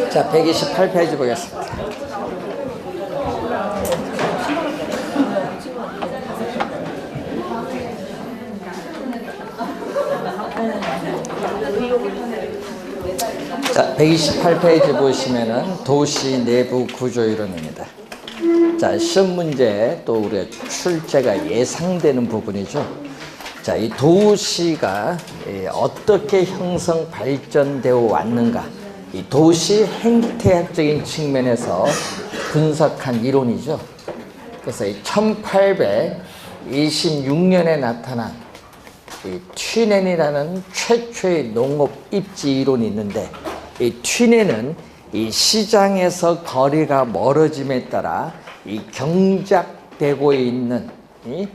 자, 128페이지 보겠습니다. 자, 128페이지 보시면은 도시 내부 구조 이론입니다. 자, 시험 문제 또 우리가 출제가 예상되는 부분이죠. 자, 이 도시가 어떻게 형성 발전되어 왔는가, 이 도시 행태학적인 측면에서 분석한 이론이죠. 그래서 이 1826년에 나타난 이 튀넨이라는 최초의 농업 입지 이론이 있는데, 이 튀넨은 이 시장에서 거리가 멀어짐에 따라 이 경작되고 있는 이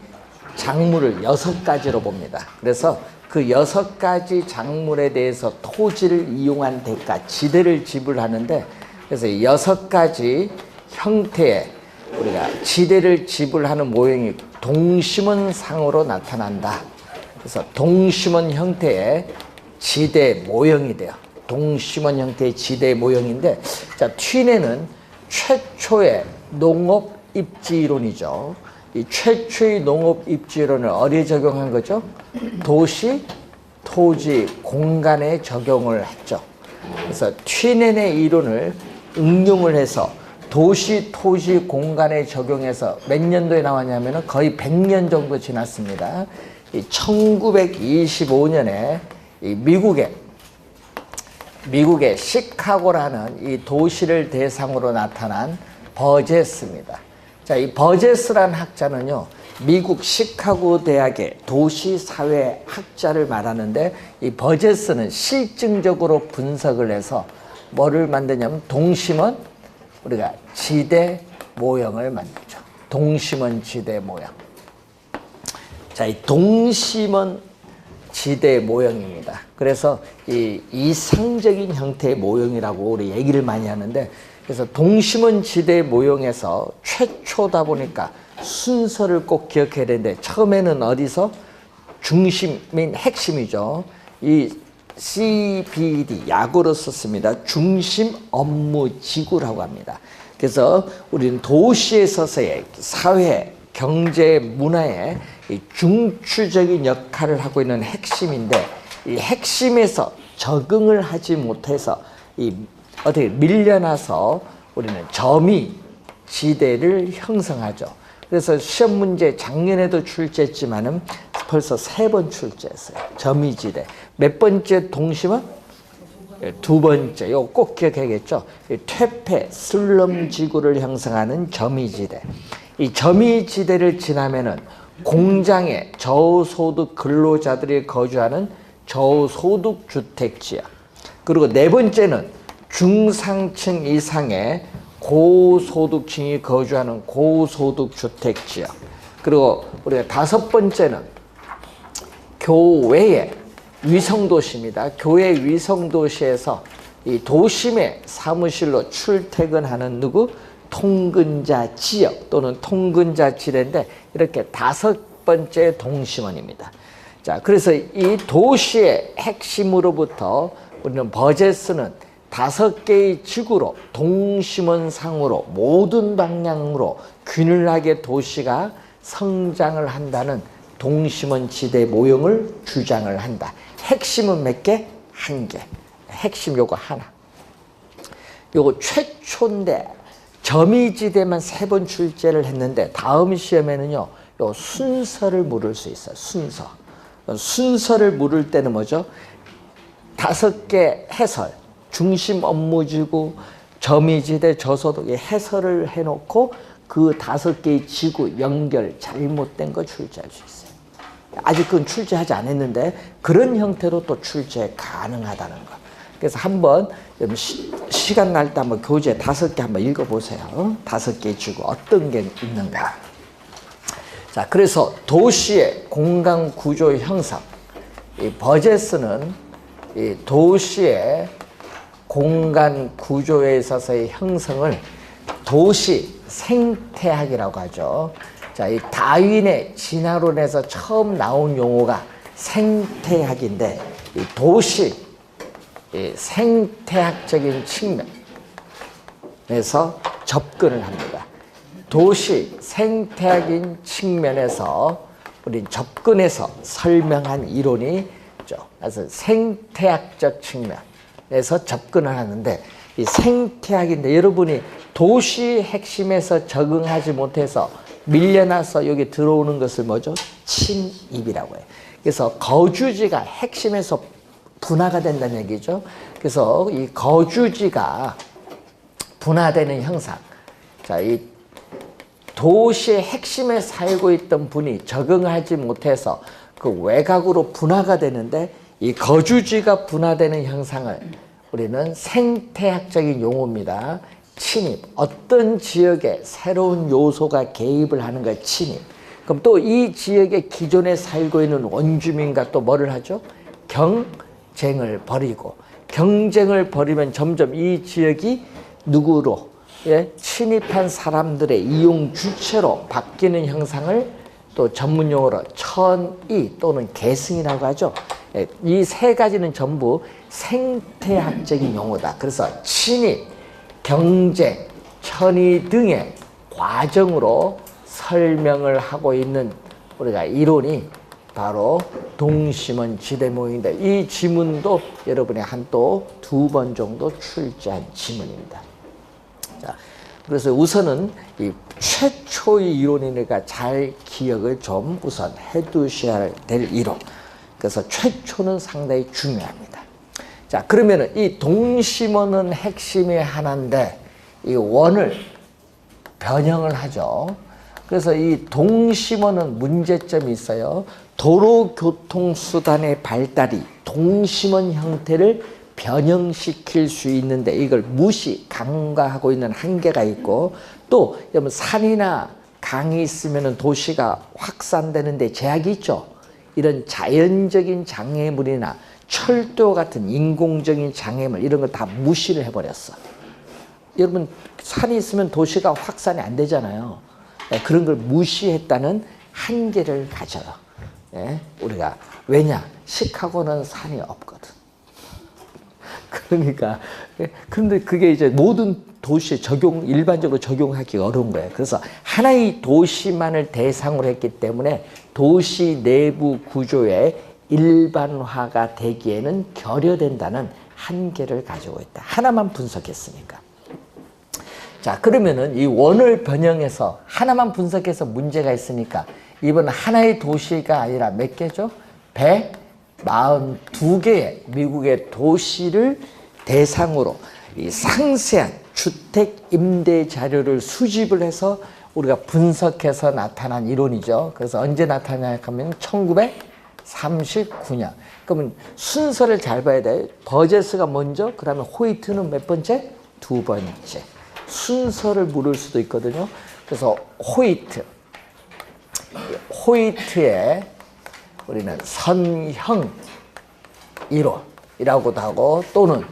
작물을 6가지로 봅니다. 그래서 그 6가지 작물에 대해서 토지를 이용한 대가, 지대를 지불하는데, 그래서 이 6가지 형태의 우리가 지대를 지불하는 모형이 동심원상으로 나타난다. 그래서 동심원 형태의 지대 모형이 돼요. 동심원 형태의 지대 모형인데, 자, 튀넨은 최초의 농업 입지 이론이죠. 이 최초의 농업 입지 이론을 어디에 적용한 거죠? 도시, 토지, 공간에 적용을 했죠. 그래서 튀넨의 이론을 응용을 해서 도시, 토지, 공간에 적용해서 몇 년도에 나왔냐면 거의 100년 정도 지났습니다. 이 1925년에 이 미국의 시카고라는 이 도시를 대상으로 나타난 버제스입니다. 자, 이 버제스라는 학자는요, 미국 시카고 대학의 도시사회 학자를 말하는데, 이 버제스는 실증적으로 분석을 해서 뭐를 만드냐면 동심원, 우리가 지대 모형을 만들죠. 동심원 지대 모형. 자, 이 동심원 지대 모형입니다. 그래서 이 이상적인 형태의 모형이라고 우리 얘기를 많이 하는데, 그래서 동심원 지대 모형에서 최초다 보니까 순서를 꼭 기억해야 되는데, 처음에는 어디서? 중심인 핵심이죠. 이 CBD, 약으로 썼습니다. 중심 업무 지구라고 합니다. 그래서 우리는 도시에 있어서의 사회, 경제, 문화의 이 중추적인 역할을 하고 있는 핵심인데, 이 핵심에서 적응을 하지 못해서 이 어떻게 밀려나서 우리는 점이 지대를 형성하죠. 그래서 시험 문제 작년에도 출제했지만은 벌써 3번 출제했어요. 점이지대. 몇 번째 동심은? 2번째. 이거 꼭 기억해야겠죠. 퇴폐, 슬럼 지구를 형성하는 점이지대. 이 점이지대를 지나면은 공장에 저소득 근로자들이 거주하는 저소득 주택지역. 그리고 4번째는 중상층 이상의 고소득층이 거주하는 고소득 주택지역. 그리고 우리가 5번째는 교외의 위성도시입니다. 교외 위성도시에서 이 도심의 사무실로 출퇴근하는 누구? 통근자 지역 또는 통근자 지대인데, 이렇게 5번째 동심원입니다. 자, 그래서 이 도시의 핵심으로부터 우리는 버제스는 5개의 지구로 동심원상으로 모든 방향으로 균일하게 도시가 성장을 한다는 동심원 지대 모형을 주장을 한다. 핵심은 몇 개? 1개. 핵심 요거 하나. 요거 최초인데 점이지대만 3번 출제를 했는데, 다음 시험에는요, 요 순서를 물을 수 있어요. 순서를 물을 때는 뭐죠? 5개 해설, 중심 업무지구, 점이지대, 저소득의 해설을 해놓고 그 5개의 지구 연결 잘못된 거 출제할 수 있어요. 아직 그건 출제하지 않았는데 그런 형태로 또 출제 가능하다는 거. 그래서 한번 시간 날 때 한번 교재 5개 한번 읽어보세요. 5개의 지구 어떤 게 있는가. 자, 그래서 도시의 공간 구조 형성. 이 버제스는 이 도시의 공간 구조에 있어서의 형성을 도시 생태학이라고 하죠. 자, 이 다윈의 진화론에서 처음 나온 용어가 생태학인데, 이 도시 이 생태학적인 측면에서 접근을 합니다. 도시 생태학인 측면에서 우린 접근해서 설명한 이론이 있죠. 그래서 생태학적 측면에서 접근을 하는데 이 생태학인데 여러분이 도시 핵심에서 적응하지 못해서 밀려나서 여기 들어오는 것을 뭐죠? 침입이라고 해요. 그래서 거주지가 핵심에서 분화가 된다는 얘기죠. 그래서 이 거주지가 분화되는 현상. 자, 이 도시의 핵심에 살고 있던 분이 적응하지 못해서 그 외곽으로 분화가 되는데 이 거주지가 분화되는 현상을 우리는 생태학적인 용어입니다. 침입. 어떤 지역에 새로운 요소가 개입을 하는 거예요. 침입. 그럼 또 이 지역에 기존에 살고 있는 원주민과 또 뭐를 하죠? 경쟁을 벌이고 경쟁을 벌이면 점점 이 지역이 누구로 침입한 사람들의 이용 주체로 바뀌는 형상을 또 전문용어로 천이 또는 계승이라고 하죠. 이 세 가지는 전부 생태학적인 용어다. 그래서 침입, 경쟁, 천이 등의 과정으로 설명을 하고 있는 우리가 이론이 바로 동심원 지대모형인데 이 지문도 여러분이 한 또 2번 정도 출제한 지문입니다. 자, 그래서 우선은 이 최초의 이론이니까 잘 기억을 좀 우선 해두셔야 될 이론. 그래서 최초는 상당히 중요합니다. 자, 그러면은 이 동심원은 핵심이 하나인데 이 원을 변형을 하죠. 그래서 이 동심원은 문제점이 있어요. 도로교통수단의 발달이 동심원 형태를 변형시킬 수 있는데 이걸 간과하고 있는 한계가 있고 또 여러분 산이나 강이 있으면 도시가 확산되는데 제약이 있죠. 이런 자연적인 장애물이나 철도 같은 인공적인 장애물 이런 걸 다 무시를 해버렸어. 여러분 산이 있으면 도시가 확산이 안 되잖아요. 그런 걸 무시했다는 한계를 가져요. 우리가 왜냐? 시카고는 산이 없거든. 그러니까 근데 그게 이제 모든 도시에 일반적으로 적용하기 어려운 거예요. 그래서 하나의 도시만을 대상으로 했기 때문에 도시 내부 구조의 일반화가 되기에는 결여된다는 한계를 가지고 있다. 하나만 분석했으니까. 자, 그러면은 이 원을 변형해서 하나만 분석해서 문제가 있으니까 이번 하나의 도시가 아니라 몇 개죠? 142개의 미국의 도시를 대상으로 이 상세한 주택 임대 자료를 수집을 해서 우리가 분석해서 나타난 이론이죠. 그래서 언제 나타나냐면 1939년. 그러면 순서를 잘 봐야 돼. 버제스가 먼저, 그다음에 호이트는 몇 번째? 2번째. 순서를 물을 수도 있거든요. 그래서 호이트의 우리는 선형 이론이라고도 하고 또는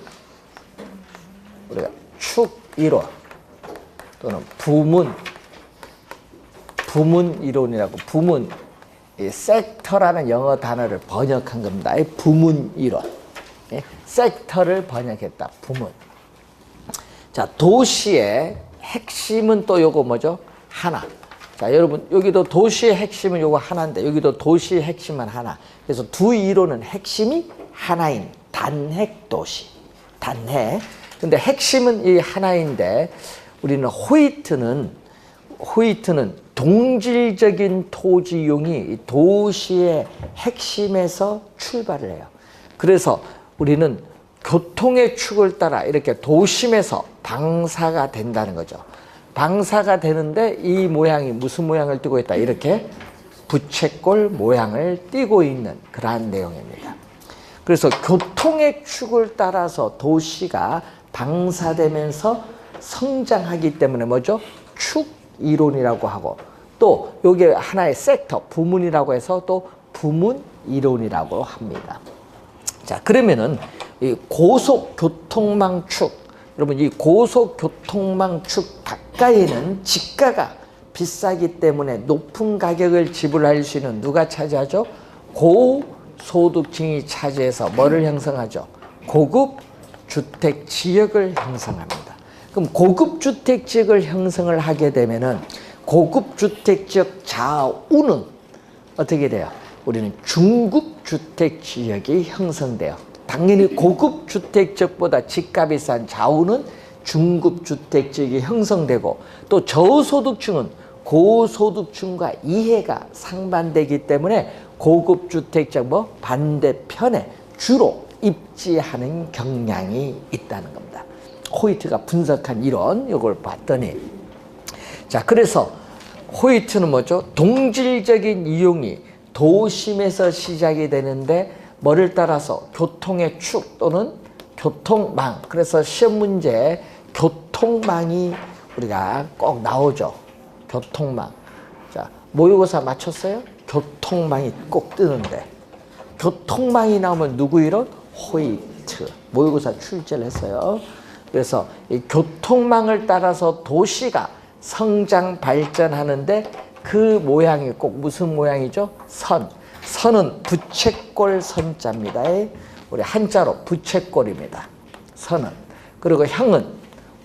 우리가 축 이론 또는 부문 이론이라고 부문 이 섹터라는 영어 단어를 번역한 겁니다. 이 부문 이론. 섹터를 번역했다. 부문. 자, 도시의 핵심은 또 요거 뭐죠? 하나. 자, 여러분 여기도 도시의 핵심은 요거 하나인데 여기도 도시의 핵심은 하나. 그래서 두 이론은 핵심이 하나인 단핵 도시. 단핵. 근데 핵심은 이 하나인데 우리는 호이트는 동질적인 토지 이용이 도시의 핵심에서 출발을 해요. 그래서 우리는 교통의 축을 따라 이렇게 도심에서 방사가 된다는 거죠. 방사가 되는데 이 모양이 무슨 모양을 띠고 있다? 이렇게 부채꼴 모양을 띠고 있는 그러한 내용입니다. 그래서 교통의 축을 따라서 도시가 방사되면서 성장하기 때문에 뭐죠? 축 이론이라고 하고 또 여기 하나의 섹터, 부문이라고 해서 또 부문 이론이라고 합니다. 자, 그러면은 이 고속교통망 축, 여러분 이 고속교통망 축 가까이에는 지가가 비싸기 때문에 높은 가격을 지불할 수 있는 누가 차지하죠? 고소득층이 차지해서 뭐를 형성하죠? 고급 주택 지역을 형성합니다. 그럼 고급 주택 지역을 형성을 하게 되면은 고급 주택 지역 좌우는 어떻게 돼요? 우리는 중급 주택 지역이 형성돼요. 당연히 고급 주택 지역보다 집값이 싼 좌우는 중급 주택 지역이 형성되고, 또 저소득층은 고소득층과 이해가 상반되기 때문에 고급 주택 지역 반대편에 주로 입지하는 경향이 있다는 겁니다. 호이트가 분석한 이론 이걸 봤더니, 자, 그래서 호이트는 뭐죠? 동질적인 이용이 도심에서 시작이 되는데 뭐를 따라서 교통의 축 또는 교통망, 그래서 시험 문제에 교통망이 우리가 꼭 나오죠. 교통망. 자, 모의고사 맞췄어요? 교통망이 꼭 뜨는데, 교통망이 나오면 누구 이론? 호이트. 모의고사 출제를 했어요. 그래서 이 교통망을 따라서 도시가 성장 발전하는데 그 모양이 꼭 무슨 모양이죠? 선. 선은 부채꼴 선자입니다. 우리 한자로 부채꼴입니다. 선은. 그리고 형은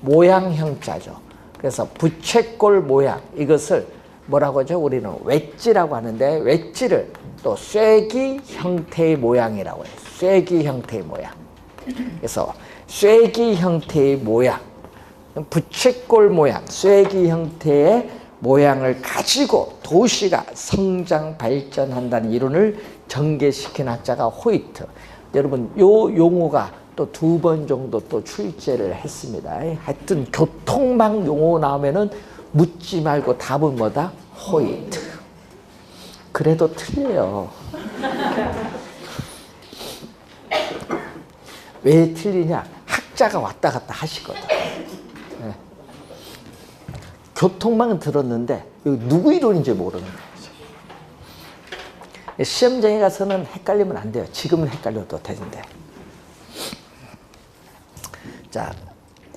모양형자죠. 그래서 부채꼴 모양, 이것을 뭐라고 하죠? 우리는 웨지라고 하는데, 웨지를 또 쐐기 형태의 모양이라고 해요. 쐐기 형태의 모양. 그래서 쐐기 형태의 모양, 부채꼴 모양, 쐐기 형태의 모양을 가지고 도시가 성장 발전한다는 이론을 전개시킨 학자가 호이트. 여러분, 요 용어가 또 2번 정도 또 출제를 했습니다. 하여튼 교통망 용어 나오면은 묻지 말고 답은 뭐다? 호이트. 그래도 틀려요. 왜 틀리냐? 학자가 왔다 갔다 하시거든. 네. 교통망은 들었는데 누구 이론인지 모르는 거죠. 시험장에 가서는 헷갈리면 안 돼요. 지금은 헷갈려도 되는데. 자,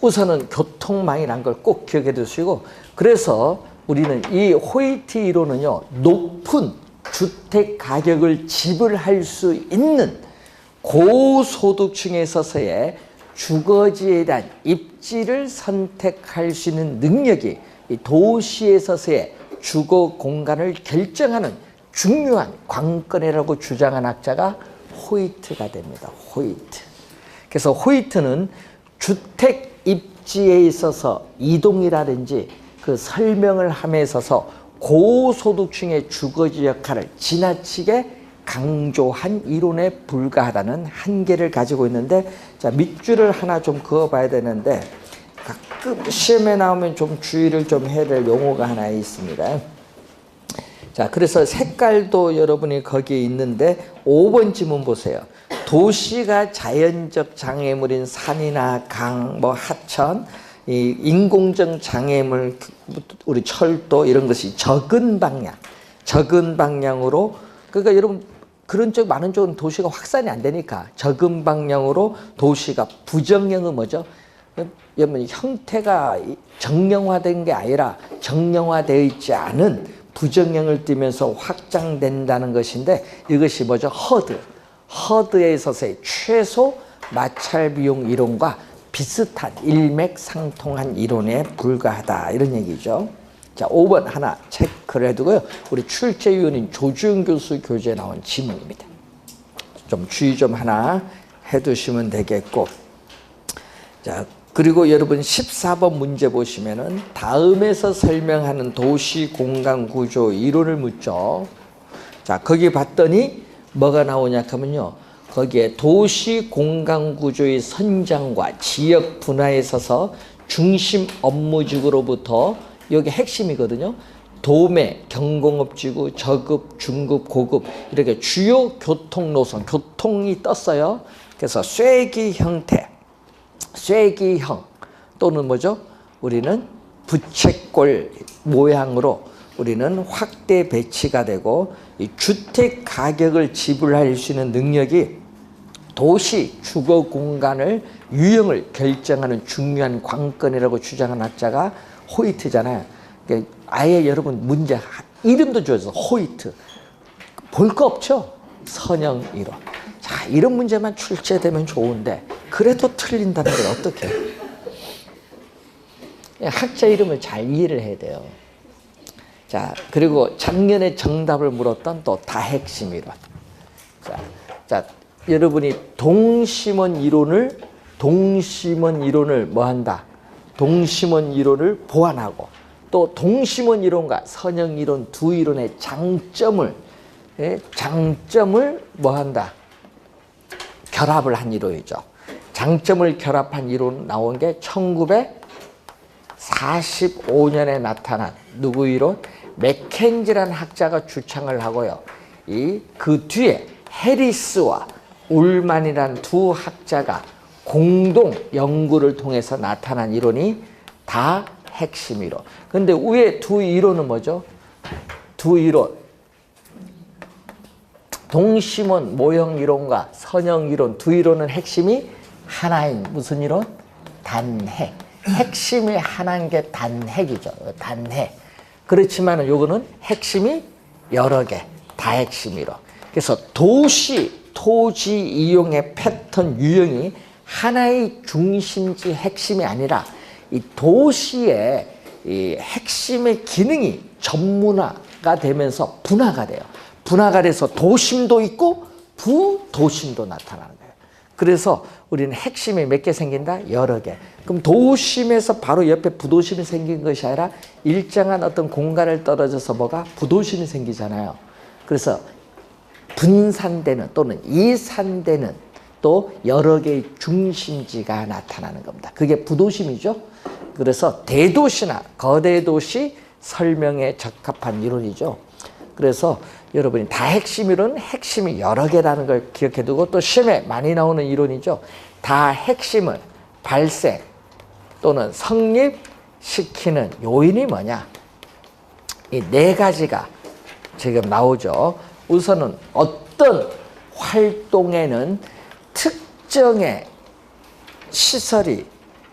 우선은 교통망이란 걸 꼭 기억해 두시고, 그래서 우리는 이 호이트 이론은요, 높은 주택 가격을 지불할 수 있는 고소득층에 있어서의 주거지에 대한 입지를 선택할 수 있는 능력이 이 도시에 있어서의 주거 공간을 결정하는 중요한 관건이라고 주장한 학자가 호이트가 됩니다. 호이트. 그래서 호이트는 주택 입지에 있어서 이동이라든지 그 설명을 함에 있어서 고소득층의 주거지 역할을 지나치게 강조한 이론에 불과하다는 한계를 가지고 있는데, 자, 밑줄을 하나 좀 그어봐야 되는데, 가끔 시험에 나오면 좀 주의를 좀 해야 될 용어가 하나 있습니다. 자, 그래서 색깔도 여러분이 거기에 있는데 5번 지문 보세요. 도시가 자연적 장애물인 산이나 강, 하천, 이 인공적 장애물, 우리 철도 이런 것이 적은 방향으로, 그러니까 여러분 그런 쪽 많은 쪽은 도시가 확산이 안 되니까 적은 방향으로 도시가 부정형은 뭐죠? 여러분 형태가 정형화된 게 아니라 정형화되어 있지 않은 부정형을 띠면서 확장된다는 것인데, 이것이 뭐죠? 허드에 있어서의 최소 마찰 비용 이론과 비슷한 일맥상통한 이론에 불과하다, 이런 얘기죠. 자, 5번 하나 체크를 해두고요. 우리 출제위원인 조주영 교수 교재에 나온 지문입니다. 좀 주의 좀 하나 해두시면 되겠고, 자, 그리고 여러분 14번 문제 보시면은 다음에서 설명하는 도시 공간 구조 이론을 묻죠. 자, 거기 봤더니 뭐가 나오냐 하면요, 거기에 도시 공간 구조의 선정과 지역 분화에 있어서 중심 업무직으로부터, 여기 핵심이거든요, 도매, 경공업지구, 저급, 중급, 고급, 이렇게 주요 교통 노선, 교통이 떴어요. 그래서 쐐기 형태, 쐐기형 또는 뭐죠? 우리는 부채꼴 모양으로 우리는 확대 배치가 되고, 이 주택 가격을 지불할 수 있는 능력이 도시 주거 공간을 유형을 결정하는 중요한 관건이라고 주장한 학자가 호이트잖아요. 그러니까 아예 여러분 문제 이름도 줘서 호이트, 볼 거 없죠? 선형 이론. 자, 이런 문제만 출제되면 좋은데 그래도 틀린다는 건 어떡해? 학자 이름을 잘 이해를 해야 돼요. 자, 그리고 작년에 정답을 물었던 또 다핵심 이론. 자, 여러분이 동심원 이론을 뭐 한다? 동심원 이론을 보완하고 또 동심원 이론과 선형 이론 두 이론의 장점을 뭐 한다? 결합을 한 이론이죠. 장점을 결합한 이론 나온 게 1945년에 나타난 누구 이론? 맥켄지라는 학자가 주창을 하고요. 그 뒤에 해리스와 울만이라는 두 학자가 공동 연구를 통해서 나타난 이론이 다 핵심 이론. 근데 위에 두 이론은 뭐죠? 두 이론. 동심원 모형 이론과 선형 이론 두 이론은 핵심이 하나인 무슨 이론? 단핵. 핵심이 하나인 게 단핵이죠. 단핵. 그렇지만 요거는 핵심이 여러 개. 다핵심 이론. 그래서 토지 이용의 패턴 유형이 하나의 중심지 핵심이 아니라 이 도시의 이 핵심의 기능이 전문화가 되면서 분화가 돼요. 분화가 돼서 도심도 있고 부도심도 나타나는 거예요. 그래서 우리는 핵심이 몇 개 생긴다? 여러 개. 그럼 도심에서 바로 옆에 부도심이 생긴 것이 아니라 일정한 어떤 공간을 떨어져서 뭐가 부도심이 생기잖아요. 그래서 분산되는 또는 이산되는 또 여러 개의 중심지가 나타나는 겁니다. 그게 부도심이죠. 그래서 대도시나 거대 도시 설명에 적합한 이론이죠. 그래서 여러분이 다핵심 이론은 핵심이 여러 개라는 걸 기억해 두고 또 시험에 많이 나오는 이론이죠. 다핵심을 발생 또는 성립시키는 요인이 뭐냐? 이 네 가지가 지금 나오죠. 우선은 어떤 활동에는 특정의 시설이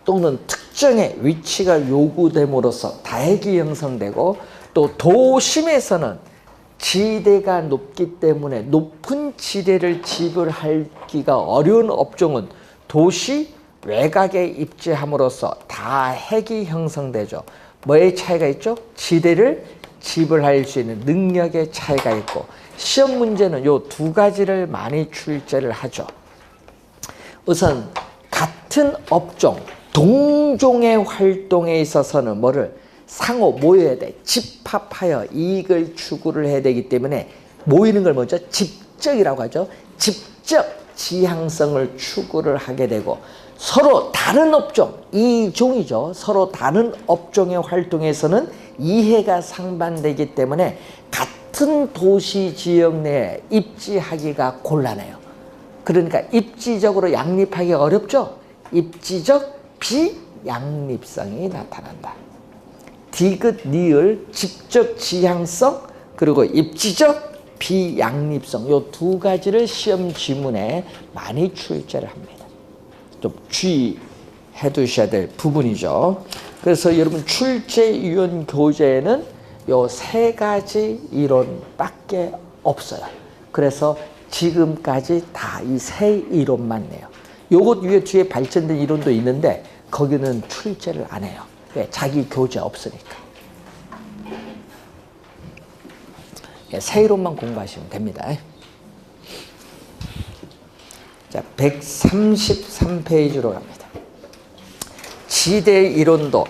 또는 특정의 위치가 요구됨으로써 다핵이 형성되고 또 도심에서는 지대가 높기 때문에 높은 지대를 지불하기가 어려운 업종은 도시 외곽에 입지함으로써 다핵이 형성되죠. 뭐의 차이가 있죠? 지대를 지불할 수 있는 능력의 차이가 있고 시험 문제는 요 두 가지를 많이 출제를 하죠. 우선 같은 업종, 동종의 활동에 있어서는 뭐를 상호 모여야 돼. 집합하여 이익을 추구를 해야 되기 때문에 모이는 걸 먼저 집적이라고 하죠. 집적 지향성을 추구를 하게 되고 서로 다른 업종, 이종이죠. 서로 다른 업종의 활동에서는 이해가 상반되기 때문에 같은 도시 지역 내에 입지하기가 곤란해요. 그러니까 입지적으로 양립하기가 어렵죠. 입지적 비양립성이 나타난다. 디귿, 니을, 집적 지향성 그리고 입지적 비양립성 요 두 가지를 시험 지문에 많이 출제를 합니다. 좀 주의해 두셔야 될 부분이죠. 그래서 여러분 출제위원 교재에는 요 세 가지 이론밖에 없어요. 그래서 지금까지 다 이 세 이론만 내요. 요것 위에 뒤에 발전된 이론도 있는데 거기는 출제를 안 해요. 왜? 자기 교재 없으니까. 세 이론만 공부하시면 됩니다. 자, 133페이지로 갑니다. 지대 이론도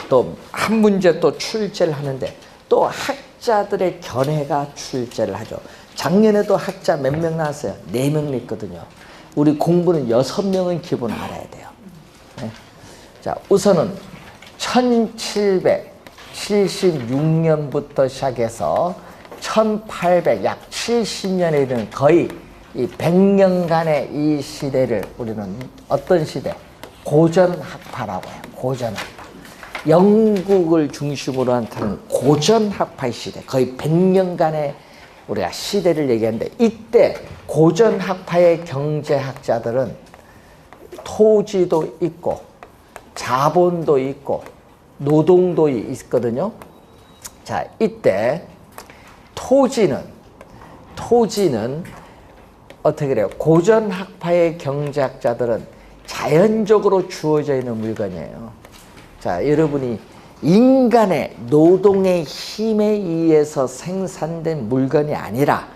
또 한 문제 또 출제를 하는데 또 학자들의 견해가 출제를 하죠. 작년에도 학자 몇 명 나왔어요? 4명 냈거든요. 우리 공부는 6명은 기본 알아야 돼요. 네. 자, 우선은 1776년부터 시작해서 1800, 약 70년에 이르는 거의 이 100년간의 이 시대를 우리는 어떤 시대? 고전학파라고 해요. 고전학파. 영국을 중심으로 한 고전학파의 시대. 거의 100년간의 우리가 시대를 얘기하는데 이때 고전학파의 경제학자들은 토지도 있고 자본도 있고 노동도 있거든요. 자, 이때 토지는 어떻게 그래요? 고전 학파의 경제학자들은 자연적으로 주어져 있는 물건이에요. 자, 여러분이 인간의 노동의 힘에 의해서 생산된 물건이 아니라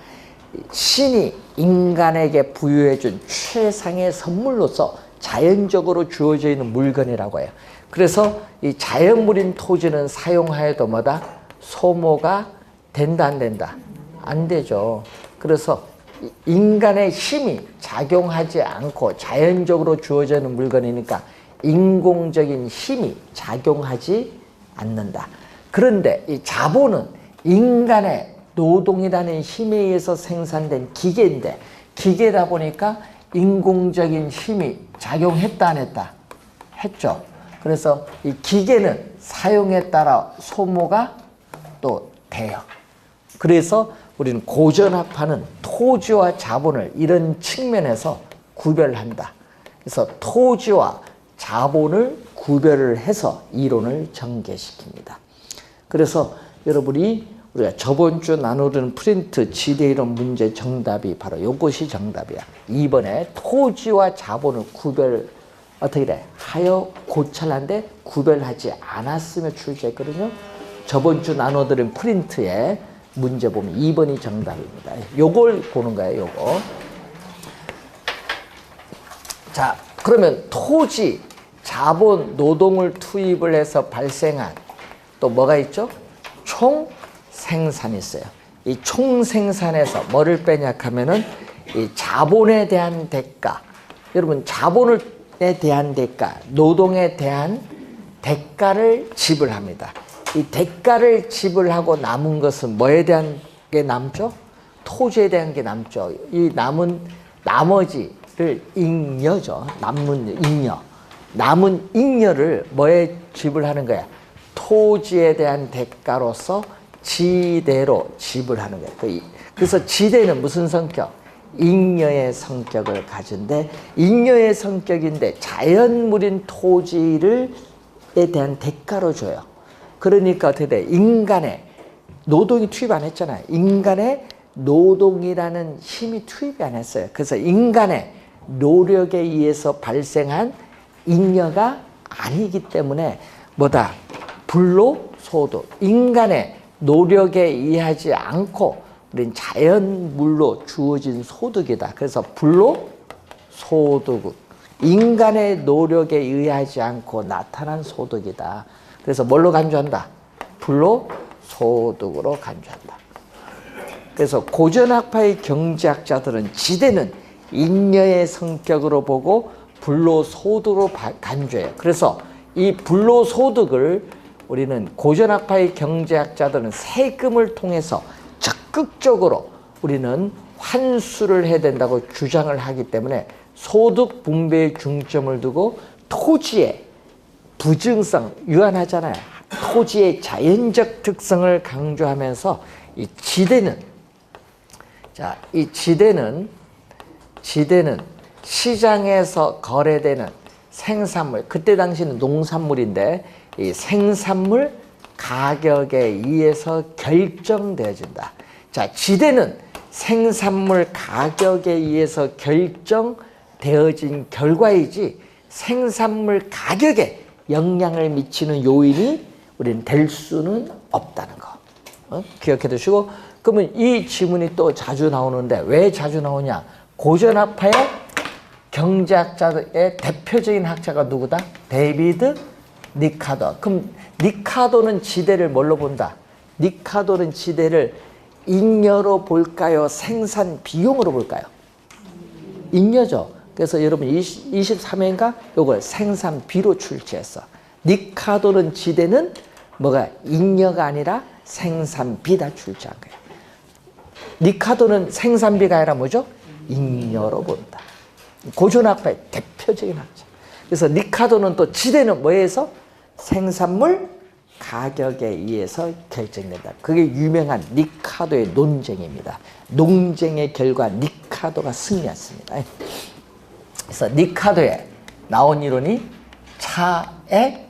신이 인간에게 부여해준 최상의 선물로서 자연적으로 주어져 있는 물건이라고 해요. 그래서 이 자연물인 토지는 사용하여도 뭐다? 소모가 된다, 안 된다? 안 되죠. 그래서 인간의 힘이 작용하지 않고 자연적으로 주어져 있는 물건이니까 인공적인 힘이 작용하지 않는다. 그런데 이 자본은 인간의 노동이라는 힘에 의해서 생산된 기계인데, 기계다 보니까 인공적인 힘이 작용했다, 안 했다? 했죠. 그래서 이 기계는 사용에 따라 소모가 또 돼요. 그래서 우리는 고전학파는 토지와 자본을 이런 측면에서 구별한다. 그래서 토지와 자본을 구별을 해서 이론을 전개시킵니다. 그래서 여러분이 우리가 저번 주 나누던 프린트 지대이론 문제 정답이 바로 이것이 정답이야. 2번에 토지와 자본을 어떻게 돼? 하여 고찰한데 구별하지 않았으며 출제했거든요. 저번 주 나눠드린 프린트에 문제 보면 2번이 정답입니다. 요걸 보는 거예요, 요거. 자, 그러면 토지, 자본, 노동을 투입을 해서 발생한 또 뭐가 있죠? 총생산이 있어요. 이 총생산에서 뭐를 빼냐 하면은 이 자본에 대한 대가. 여러분, 자본에 대한 대가, 노동에 대한 대가를 지불합니다. 이 대가를 지불하고 남은 것은 뭐에 대한 게 남죠? 토지에 대한 게 남죠. 이 남은 나머지를 잉여죠. 남는 잉여. 남은 잉여를 뭐에 지불하는 거야? 토지에 대한 대가로서 지대로 지불하는 거야. 그래서 지대는 무슨 성격? 잉여의 성격을 가진데, 잉여의 성격인데 자연물인 토지에 대한 대가로 줘요. 그러니까 어떻게 돼? 인간의 노동이 투입 안 했잖아요. 인간의 노동이라는 힘이 투입이 안 했어요. 그래서 인간의 노력에 의해서 발생한 잉여가 아니기 때문에 뭐다? 불로소득. 인간의 노력에 의하지 않고 우린 자연물로 주어진 소득이다. 그래서 불로소득. 인간의 노력에 의하지 않고 나타난 소득이다. 그래서 뭘로 간주한다? 불로소득으로 간주한다. 그래서 고전학파의 경제학자들은 지대는 잉여의 성격으로 보고 불로소득으로 간주해요. 그래서 이 불로소득을 우리는 고전학파의 경제학자들은 세금을 통해서 적극적으로 우리는 환수를 해야 된다고 주장을 하기 때문에 소득 분배에 중점을 두고 토지의 부증성, 유한하잖아요. 토지의 자연적 특성을 강조하면서 이 지대는, 자, 이 지대는 시장에서 거래되는 생산물, 그때 당시는 농산물인데 이 생산물 가격에 의해서 결정되어진다. 자, 지대는 생산물 가격에 의해서 결정되어진 결과이지 생산물 가격에 영향을 미치는 요인이 우리는 될 수는 없다는 거. 기억해 두시고, 그러면 이 지문이 또 자주 나오는데 왜 자주 나오냐? 고전학파의 경제학자의 대표적인 학자가 누구다? 데이비드 리카도. 그럼 리카도는 지대를 뭘로 본다? 리카도는 지대를 잉여로 볼까요? 생산 비용으로 볼까요? 잉여죠. 그래서 여러분 23회인가 요걸 생산비로 출제했어. 리카도는 지대는 뭐가 잉여가 아니라 생산비다 출제한 거예요. 리카도는 생산비가 아니라 뭐죠? 잉여로 본다. 고전학파의 대표적인 학자. 그래서 리카도는 또 지대는 뭐에서? 생산물 가격에 의해서 결정된다. 그게 유명한 리카도의 논쟁입니다. 논쟁의 결과 리카도가 승리했습니다. 그래서 리카도에 나온 이론이 차액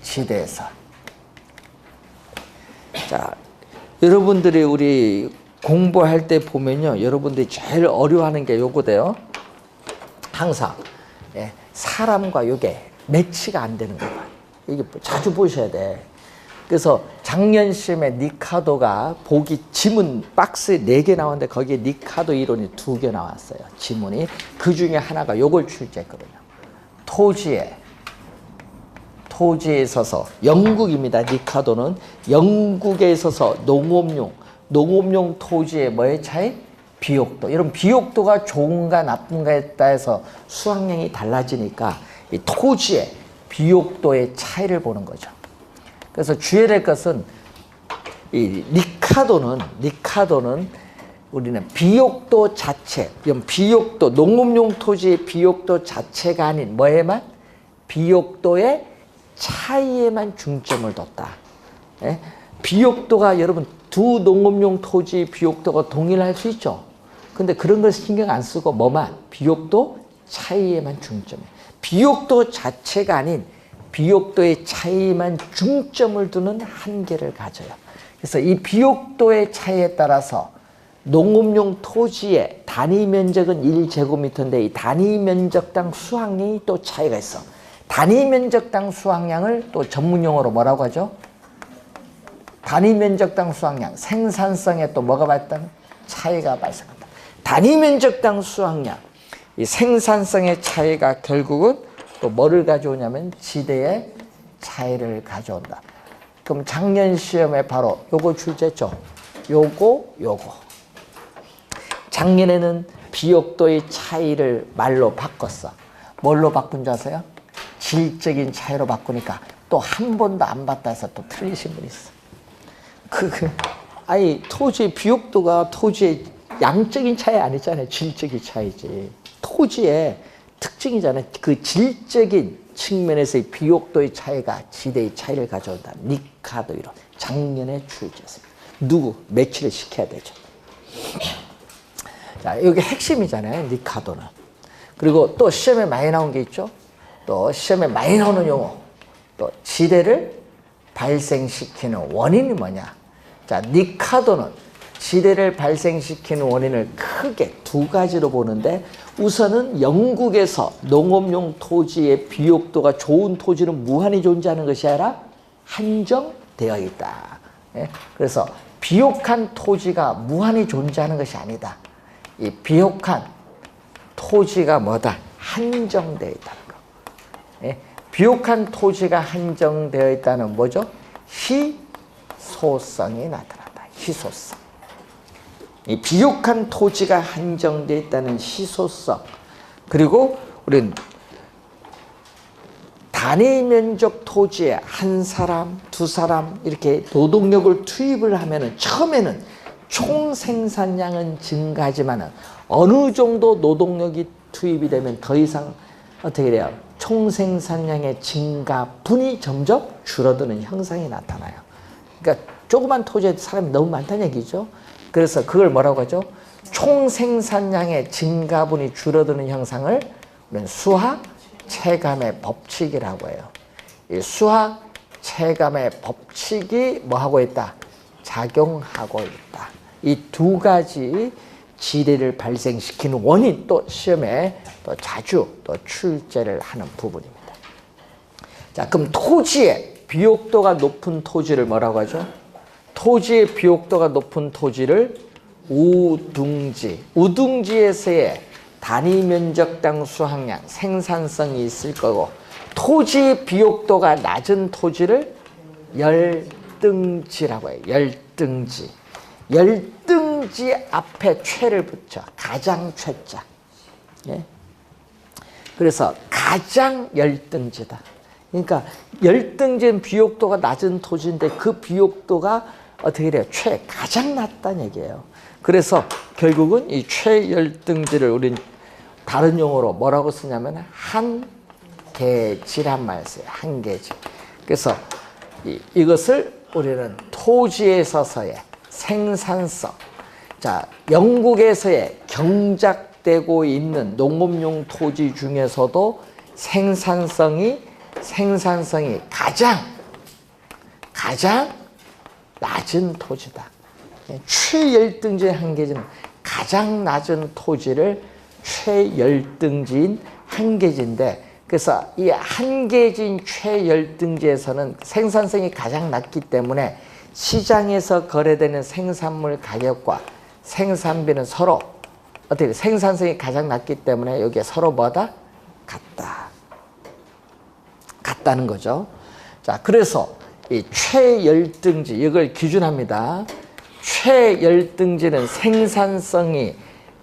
지대에서. 자, 여러분들이 우리 공부할 때 보면요, 여러분들이 제일 어려워하는 게 요거대요. 항상 사람과 요게 매치가 안 되는 거야. 이게 자주 보셔야 돼. 그래서 작년 시험에 니카도가 보기 지문 박스에 4개 나왔는데 거기에 니카도 이론이 2개 나왔어요. 지문이. 그 중에 하나가 요걸 출제했거든요. 토지에 있어서 영국입니다. 니카도는 영국에 있어서 농업용 토지의 뭐의 차이? 비옥도. 이런 비옥도가 좋은가 나쁜가에 따라서 수학량이 달라지니까 이 토지의 비옥도의 차이를 보는 거죠. 그래서 주의해야 될 것은 이 니카도는 우리는 비옥도 자체, 비옥도, 농업용 토지의 비옥도 자체가 아닌 뭐에만? 비옥도의 차이에만 중점을 뒀다. 비옥도가 여러분 두 농업용 토지의 비옥도가 동일할 수 있죠. 근데 그런 걸 신경 안 쓰고 뭐만? 비옥도 차이에만 중점해. 비옥도 자체가 아닌 비옥도의 차이만 중점을 두는 한계를 가져요. 그래서 이 비옥도의 차이에 따라서 농업용 토지의 단위 면적은 1제곱미터인데 이 단위 면적당 수확량이 또 차이가 있어. 단위 면적당 수확량을 또 전문용어로 뭐라고 하죠? 단위 면적당 수확량, 생산성에 또 뭐가 발생? 차이가 발생한다. 단위 면적당 수확량, 이 생산성의 차이가 결국은 또 뭐를 가져오냐면 지대의 차이를 가져온다. 그럼 작년 시험에 바로 요거 출제했죠. 요거. 작년에는 비옥도의 차이를 말로 바꿨어. 뭘로 바꾼 줄 아세요? 질적인 차이로 바꾸니까 또 한 번도 안 봤다 해서 또 틀리신 분이 있어. 아니 토지의 비옥도가 토지의 양적인 차이 아니잖아요. 질적인 차이지. 토지의 특징이잖아요. 그 질적인 측면에서의 비옥도의 차이가 지대의 차이를 가져온다. 니카도 이론. 작년에 출제했습니다. 누구? 매치를 시켜야 되죠. 자, 이게 핵심이잖아요. 니카도는. 그리고 또 시험에 많이 나온 게 있죠. 또 시험에 많이 나오는 용어. 또 지대를 발생시키는 원인이 뭐냐. 자, 니카도는 지대를 발생시키는 원인을 크게 2가지로 보는데 우선은 영국에서 농업용 토지의 비옥도가 좋은 토지는 무한히 존재하는 것이 아니라 한정되어 있다. 그래서 비옥한 토지가 무한히 존재하는 것이 아니다. 이 비옥한 토지가 뭐다? 한정되어 있다는 거. 비옥한 토지가 한정되어 있다는 뭐죠? 희소성이 나타난다. 희소성. 이 비옥한 토지가 한정되어 있다는 희소성. 그리고 우리는 단위 면적 토지에 한 사람, 2사람 이렇게 노동력을 투입을 하면은 처음에는 총 생산량은 증가하지만은 어느 정도 노동력이 투입이 되면 더 이상 어떻게 돼요? 총 생산량의 증가분이 점점 줄어드는 현상이 나타나요. 그러니까 조그만 토지에 사람이 너무 많다는 얘기죠. 그래서 그걸 뭐라고 하죠? 총 생산량의 증가분이 줄어드는 현상을 우리는 수학 체감의 법칙이라고 해요. 이 수학 체감의 법칙이 뭐 하고 있다? 작용하고 있다. 이 2가지 지대를 발생시키는 원인 또 시험에 또 자주 또 출제를 하는 부분입니다. 자, 그럼 토지의 비옥도가 높은 토지를 뭐라고 하죠? 토지의 비옥도가 높은 토지를 우둥지, 우둥지에서의 단위 면적당 수확량, 생산성이 있을 거고 토지의 비옥도가 낮은 토지를 열등지라고 해요. 열등지. 열등지 앞에 최를 붙여. 가장 최자. 예? 그래서 가장 열등지다. 그러니까 열등지는 비옥도가 낮은 토지인데 그 비옥도가 어떻게 돼요? 가장 낮다는 얘기예요. 그래서 결국은 이 최열등지를 우린 다른 용어로 뭐라고 쓰냐면 한계지란 말을 써요. 한계지. 그래서 이것을 우리는 토지에 있어서의 생산성. 자, 영국에서의 경작되고 있는 농업용 토지 중에서도 생산성이 가장 낮은 토지다. 최열등지의 한계지는 가장 낮은 토지를 최열등지인 한계지인데, 그래서 이 한계지인 최열등지에서는 생산성이 가장 낮기 때문에 시장에서 거래되는 생산물 가격과 생산비는 서로 어떻게 생산성이 가장 낮기 때문에 여기에 서로 뭐다? 같다는 거죠. 자, 그래서 이 최열등지 이걸 기준합니다. 최열등지는 생산성이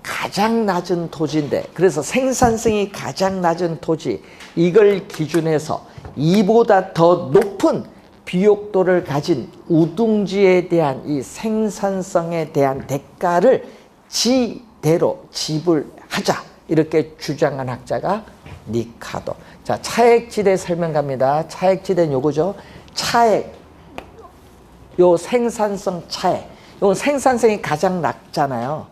가장 낮은 토지인데, 그래서 생산성이 가장 낮은 토지 이걸 기준해서 이보다 더 높은 비옥도를 가진 우둥지에 대한 이 생산성에 대한 대가를 지대로 지불하자 이렇게 주장한 학자가 니카도. 자, 차액지대 설명 갑니다. 차액지대는 요거죠. 차액, 요 생산성 차액, 요 생산성이 가장 낮잖아요.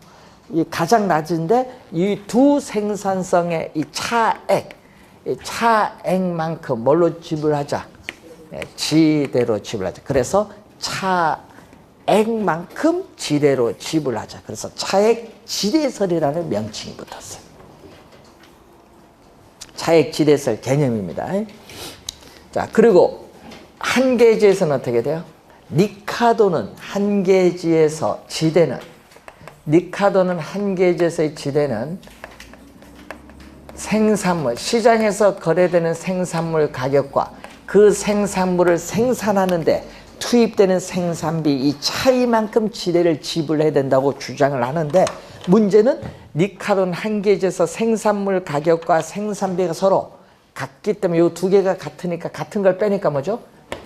이 가장 낮은데 이 두 생산성의 이 차액만큼 뭘로 지불하자? 지대로 지불하자. 그래서 차액만큼 지대로 지불하자. 그래서 차액 지대설이라는 명칭이 붙었어요. 차액 지대설 개념입니다. 자, 그리고 한계지에서는 어떻게 돼요? 니카도는 한계지에서 지대는, 니카도는 한계지에서의 지대는 생산물, 시장에서 거래되는 생산물 가격과 그 생산물을 생산하는데 투입되는 생산비 이 차이만큼 지대를 지불해야 된다고 주장을 하는데, 문제는 니카도는 한계지에서 생산물 가격과 생산비가 서로 같기 때문에 이 두 개가 같으니까 같은 걸 빼니까 뭐죠?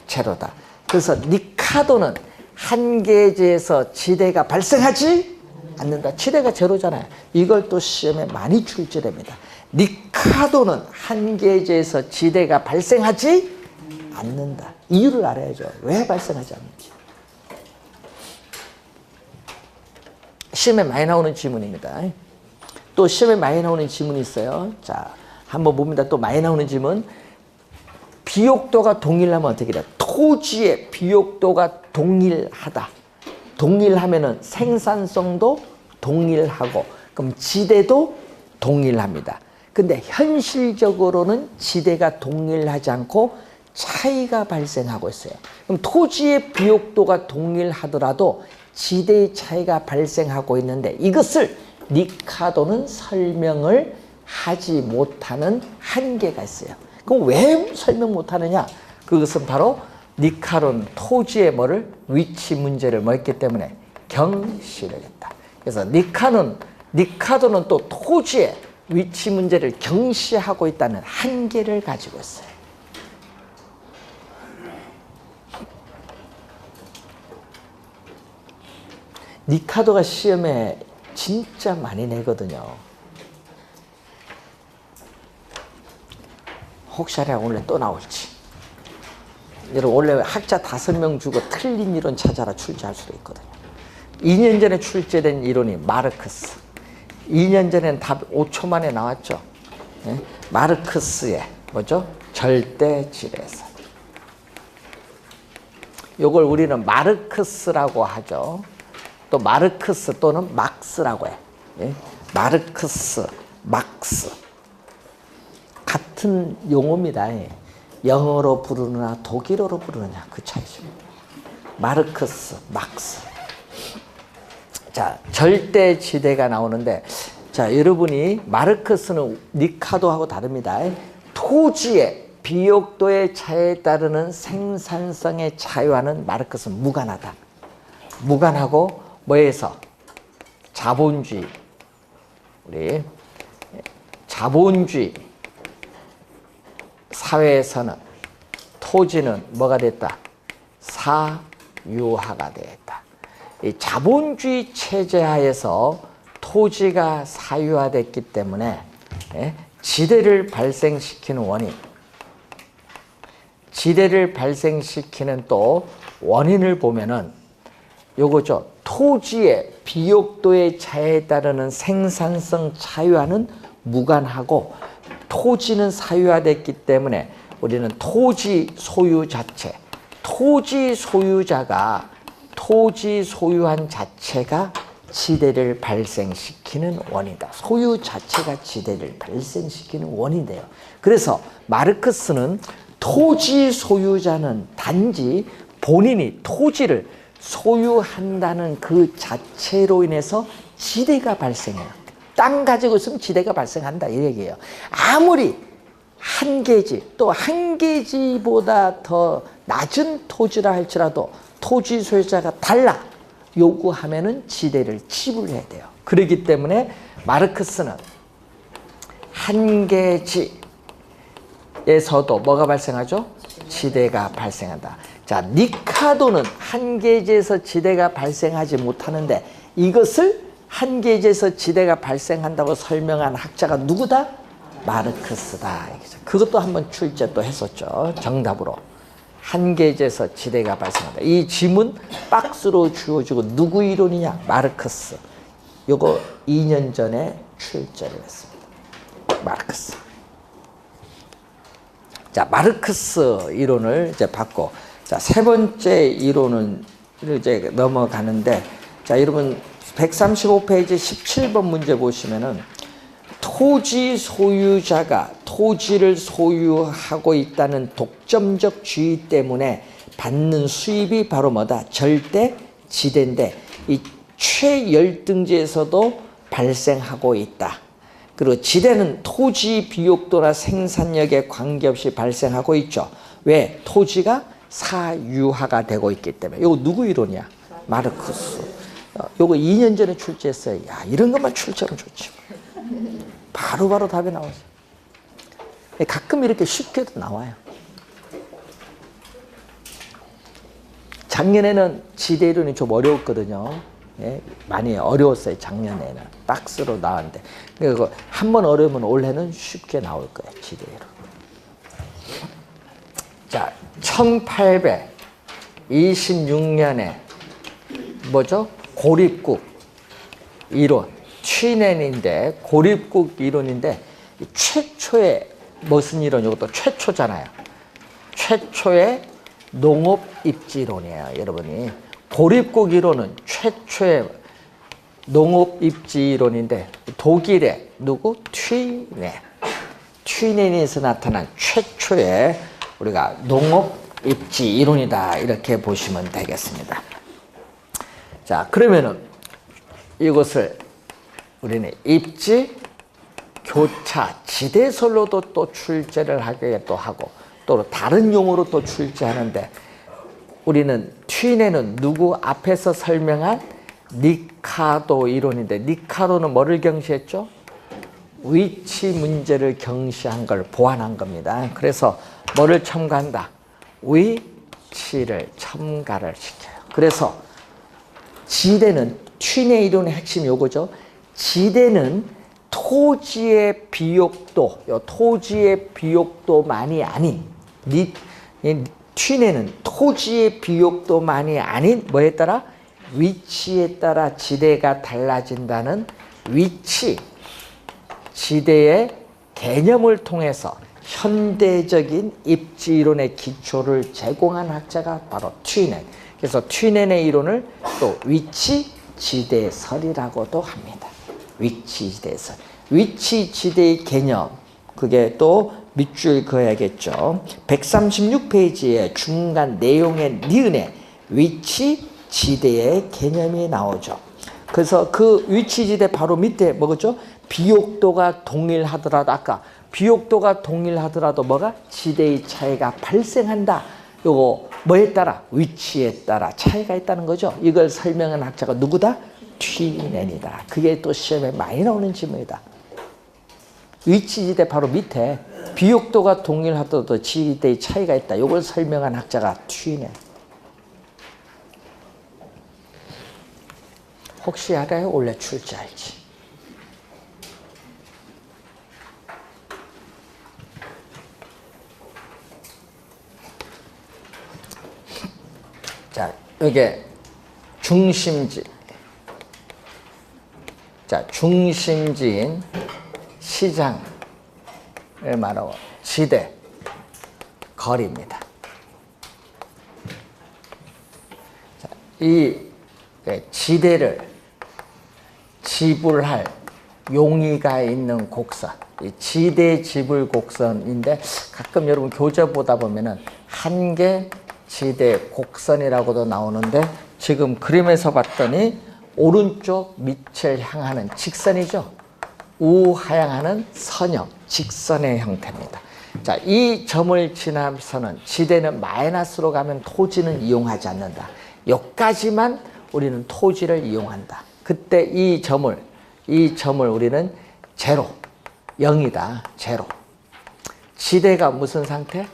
제로다. 그래서 니카도는 한계지에서 지대가 발생하지 않는다. 지대가 제로잖아요. 이걸 또 시험에 많이 출제됩니다. 니카도는 한계지에서 지대가 발생하지 않는다. 이유를 알아야죠. 왜 발생하지 않는지. 시험에 많이 나오는 지문입니다. 또 시험에 많이 나오는 지문이 있어요. 자, 한번 봅니다. 또 많이 나오는 지문. 비옥도가 동일하면 어떻게 돼요? 토지의 비옥도가 동일하다. 동일하면은 생산성도 동일하고, 그럼 지대도 동일합니다. 근데 현실적으로는 지대가 동일하지 않고 차이가 발생하고 있어요. 그럼 토지의 비옥도가 동일하더라도 지대의 차이가 발생하고 있는데, 이것을 니카도는 설명을 하지 못하는 한계가 있어요. 그럼 왜 설명 못하느냐? 그것은 바로 니카도는 토지의 뭐를? 위치 문제를 뭐했기 때문에 경시를 했다. 그래서 니카도는 또 토지의 위치 문제를 경시하고 있다는 한계를 가지고 있어요. 니카도가 시험에 진짜 많이 내거든요. 혹시 알아 오늘 또 나올지. 여러분 원래 학자 5명 주고 틀린 이론 찾아라 출제할 수도 있거든요. 2년 전에 출제된 이론이 마르크스. 2년 전엔 답 5초 만에 나왔죠. 네? 마르크스의 뭐죠? 절대지대설. 요걸 우리는 마르크스라고 하죠. 또 마르크스 또는 막스라고 해. 예? 마르크스, 막스. 같은 용어입니다. 예. 영어로 부르느냐 독일어로 부르느냐 그 차이죠. 마르크스, 막스. 자, 절대지대가 나오는데, 자, 여러분이 마르크스는 니카도하고 다릅니다. 토지의 비옥도의 차이에 따르는 생산성의 차이와는 마르크스는 무관하다. 무관하고 뭐에서? 자본주의. 우리 자본주의 사회에서는 토지는 뭐가 됐다? 사유화가 되었다. 이 자본주의 체제 하에서 토지가 사유화됐기 때문에 지대를 발생시키는 원인, 지대를 발생시키는 또 원인을 보면은 요거죠. 토지의 비옥도의 차이에 따르는 생산성 차이와는 무관하고, 토지는 사유화됐기 때문에 우리는 토지 소유 자체, 토지 소유자가 토지 소유한 자체가 지대를 발생시키는 원이다. 소유 자체가 지대를 발생시키는 원이 돼요. 그래서 마르크스는 토지 소유자는 단지 본인이 토지를 소유한다는 그 자체로 인해서 지대가 발생해요. 땅 가지고 있으면 지대가 발생한다 이 얘기예요. 아무리 한 개지 또 한 개지보다 더 낮은 토지라 할지라도 토지 소유자가 달라 요구하면은 지대를 지불해야 돼요. 그렇기 때문에 마르크스는 한 개지에서도 뭐가 발생하죠? 지대가 발생한다. 자, 리카도는 한 개지에서 지대가 발생하지 못하는데 이것을 한 개지에서 지대가 발생한다고 설명한 학자가 누구다? 마르크스다. 그것도 한번 출제 또 했었죠. 정답으로. 한 개지에서 지대가 발생한다. 이 지문 박스로 주어지고 누구 이론이냐? 마르크스. 요거 2년 전에 출제를 했습니다. 마르크스. 자, 마르크스 이론을 이제 받고, 자, 세 번째 이론은 이제 넘어가는데, 자, 여러분 135페이지 17번 문제 보시면은 토지 소유자가 토지를 소유하고 있다는 독점적 주의 때문에 받는 수입이 바로 뭐다? 절대 지대인데 이 최열등지에서도 발생하고 있다. 그리고 지대는 토지 비옥도나 생산력에 관계없이 발생하고 있죠. 왜? 토지가 사유화가 되고 있기 때문에. 이거 누구 이론이야? 마르크스. 요거 2년 전에 출제했어요. 야, 이런 것만 출제하면 좋지. 바로바로 답이 나오죠. 가끔 이렇게 쉽게도 나와요. 작년에는 지대 이론이 좀 어려웠거든요. 예, 많이 어려웠어요. 작년에는 박스로 나왔는데 그리고 한번 어려우면 올해는 쉽게 나올 거예요. 지대 이론. 자, 1826년에 뭐죠? 고립국 이론, 취넨인데 고립국 이론인데 최초의 무슨 이론? 이것도 최초잖아요. 최초의 농업 입지 이론이에요. 여러분이 고립국 이론은 최초의 농업 입지 이론인데 독일의 누구? 취넨. 취넨에서 나타난 최초의 우리가 농업 입지 이론이다 이렇게 보시면 되겠습니다. 자, 그러면은 이것을 우리는 입지, 교차, 지대설로도 또 출제를 하게 또 하고 또 다른 용어로 또 출제하는데 우리는 취넨은 누구 앞에서 설명한 리카도 이론인데 리카도는 뭐를 경시했죠? 위치 문제를 경시한 걸 보완한 겁니다. 그래서 뭐를 첨가한다? 위치를 첨가를 시켜요. 그래서 지대는 취넨 이론의 핵심 요거죠. 지대는 토지의 비옥도, 토지의 비옥도만이 아닌 취넨은 토지의 비옥도만이 아닌 뭐에 따라? 위치에 따라 지대가 달라진다는 위치, 지대의 개념을 통해서 현대적인 입지 이론의 기초를 제공한 학자가 바로 취넨. 그래서 취넨의 이론을 또 위치 지대설이라고도 합니다. 위치 지대설. 위치 지대의 개념. 그게 또 밑줄 그어야겠죠. 136페이지에 중간 내용의 니은에 위치 지대의 개념이 나오죠. 그래서 그 위치 지대 바로 밑에 뭐겠죠? 비옥도가 동일하더라도 아까 비옥도가 동일하더라도 뭐가? 지대의 차이가 발생한다. 요거 뭐에 따라? 위치에 따라 차이가 있다는 거죠. 이걸 설명한 학자가 누구다? 취넨이다. 그게 또 시험에 많이 나오는 질문이다. 위치지대 바로 밑에 비옥도가 동일하더라도 지대의 차이가 있다. 이걸 설명한 학자가 취넨. 혹시 알아요? 원래 출제할지. 자, 이게 중심지. 자, 중심지인 시장을 말하고 지대, 거리입니다. 자, 이 지대를 지불할 용의가 있는 곡선, 이 지대 지불 곡선인데 가끔 여러분 교재 보다 보면은 한계 지대 곡선이라고도 나오는데 지금 그림에서 봤더니 오른쪽 밑을 향하는 직선이죠. 우하향하는 선형, 직선의 형태입니다. 자, 이 점을 지나서는 지대는 마이너스로 가면 토지는 이용하지 않는다. 여기까지만 우리는 토지를 이용한다. 그때 이 점을 우리는 제로, 0이다. 제로. 지대가 무슨 상태?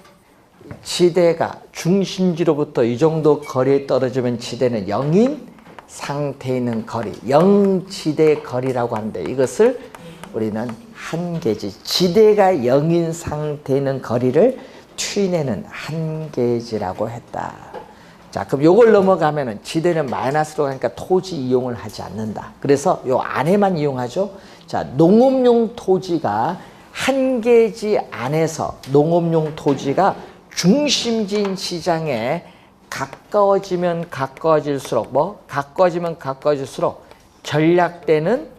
지대가 중심지로부터 이 정도 거리에 떨어지면 지대는 0인 상태에 있는 거리, 0지대 거리라고 하는데 이것을 우리는 한계지. 지대가 0인 상태에 있는 거리를 추인해는 한계지라고 했다. 자, 그럼 요걸 넘어가면은 지대는 마이너스로 가니까 토지 이용을 하지 않는다. 그래서 요 안에만 이용하죠. 자, 농업용 토지가 한계지 안에서 농업용 토지가 중심지인 시장에 가까워지면 가까워질수록 가까워질수록 전략되는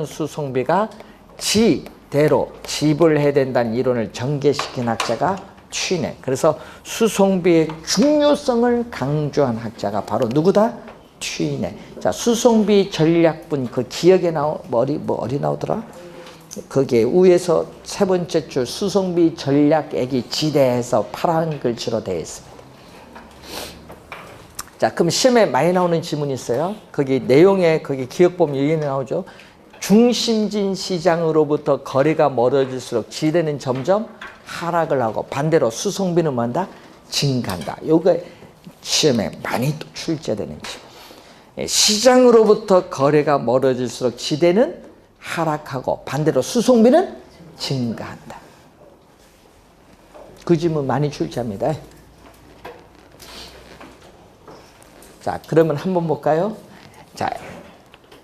수송비가 지대로 지불해야 된다는 이론을 전개시킨 학자가 추인해. 그래서 수송비의 중요성을 강조한 학자가 바로 누구다? 추인해. 자, 수송비 전략분 그 기억에 어디 나오더라? 거기에 위에서 세 번째 줄 수송비 전략액이 지대에서 파란 글씨로 되어 있습니다. 자, 그럼 시험에 많이 나오는 지문이 있어요. 거기 내용에 거기 기억 보면 여기 나오죠. 중심진 시장으로부터 거리가 멀어질수록 지대는 점점 하락을 하고 반대로 수송비는 뭔다? 증가한다. 요게 시험에 많이 또 출제되는 지문. 시장으로부터 거리가 멀어질수록 지대는 하락하고 반대로 수송비는 증가한다. 그 지문 많이 출제합니다. 자, 그러면 한번 볼까요? 자,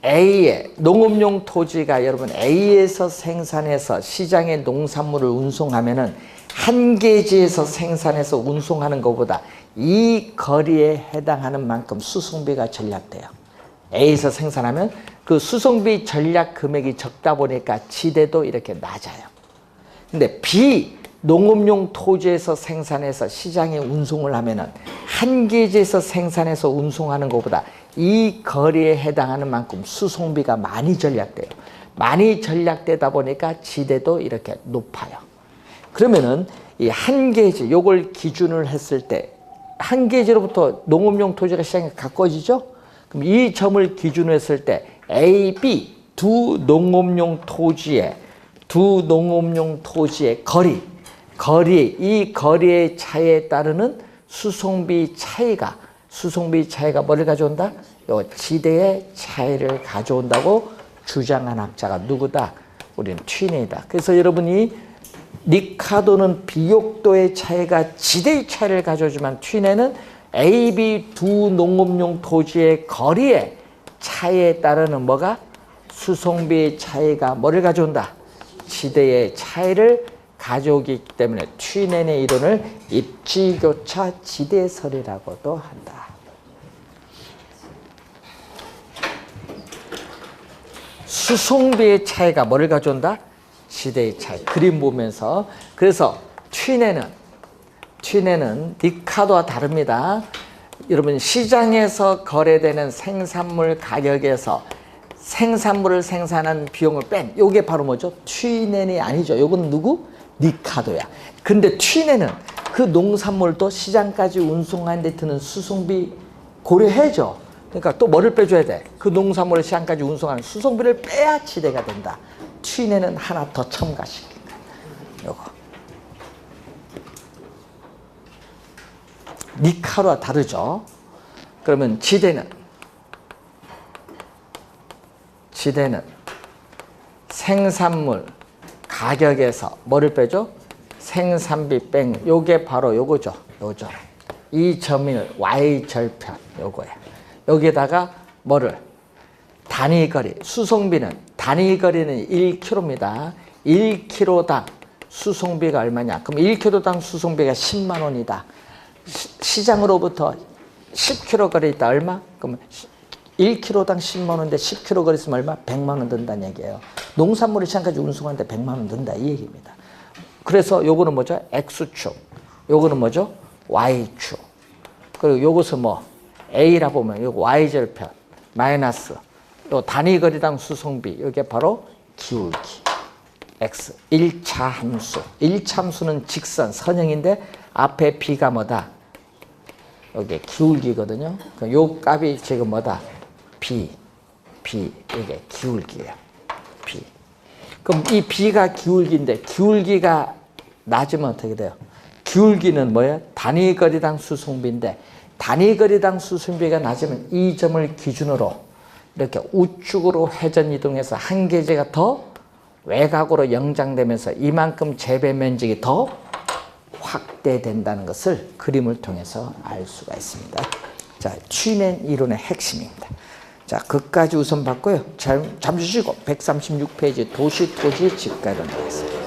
A의 농업용 토지가 여러분 A에서 생산해서 시장에 농산물을 운송하면은 한계지에서 생산해서 운송하는 것보다 이 거리에 해당하는 만큼 수송비가 전략돼요. A에서 생산하면 그 수송비 전략 금액이 적다 보니까 지대도 이렇게 낮아요. 근데 B 농업용 토지에서 생산해서 시장에 운송을 하면은 한계지에서 생산해서 운송하는 것보다 이 거리에 해당하는 만큼 수송비가 많이 전략돼요. 많이 전략되다 보니까 지대도 이렇게 높아요. 그러면은 이 한계지 요걸 기준을 했을 때 한계지로부터 농업용 토지가 시장에 가까워지죠? 그럼 이 점을 기준으로 했을 때 A, B 두 농업용 토지의 거리 이 거리의 차이에 따르는 수송비 차이가 뭐를 가져온다? 요 지대의 차이를 가져온다고 주장한 학자가 누구다? 우리는 튀네이다. 그래서 여러분이 리카도는 비옥도의 차이가 지대의 차이를 가져오지만 튀네는 A, B 두 농업용 토지의 거리의 차이에 따르는 뭐가? 수송비의 차이가 뭐를 가져온다? 지대의 차이를 가져오기 때문에 튀넨의 이론을 입지교차 지대설이라고도 한다. 수송비의 차이가 뭐를 가져온다? 지대의 차이. 그림 보면서. 그래서 튀넨은 리카도와 다릅니다. 여러분 시장에서 거래되는 생산물 가격에서 생산물을 생산한 비용을 뺀 요게 바로 뭐죠? 튀넨이 아니죠. 요건 누구? 리카도야. 근데 튀넨은 그 농산물도 시장까지 운송하는 데 드는 수송비 고려해줘. 그러니까 또 뭐를 빼줘야 돼? 그 농산물을 시장까지 운송하는 수송비를 빼야 지대가 된다. 튀넨은 하나 더 첨가시킨다. 요거. 리카도와 다르죠. 그러면 지대는 생산물 가격에서 뭐를 빼죠? 생산비 뺀 요게 바로 요거죠. 이 점을 Y절편 요거야. 여기에다가 뭐를 단위거리 수송비는 단위거리는 1km입니다. 1km당 수송비가 얼마냐? 그럼 1km당 수송비가 10만 원이다. 시장으로부터 10km 거리 있다 얼마? 그러면 1kg당 10만 원인데 10km 거리 있으면 얼마? 100만 원 든다는 얘기예요. 농산물이 시장까지 운송하는데 100만 원 든다 이 얘기입니다. 그래서 요거는 뭐죠? X축. 요거는 뭐죠? Y축. 그리고 요것은 뭐 A라 보면 요거 Y절편 마이너스 요 단위거리당 수송비 이게 바로 기울기 X 1차 함수. 1차 함수는 직선 선형인데 앞에 B가 뭐다? 여기 기울기거든요. 요 값이 지금 뭐다? B 이게 기울기예요. B. 그럼 이 B가 기울기인데 기울기가 낮으면 어떻게 돼요? 기울기는 뭐예요? 단위거리당 수송비인데 단위거리당 수송비가 낮으면 이 점을 기준으로 이렇게 우측으로 회전 이동해서 한 계제가 더 외곽으로 연장되면서 이만큼 재배 면적이 더 확대된다는 것을 그림을 통해서 알 수가 있습니다. 자, 취낸 이론의 핵심입니다. 자, 그까지 우선 봤고요. 잠시 쉬고 136페이지 도시 토지 집가 이론 나왔습니다.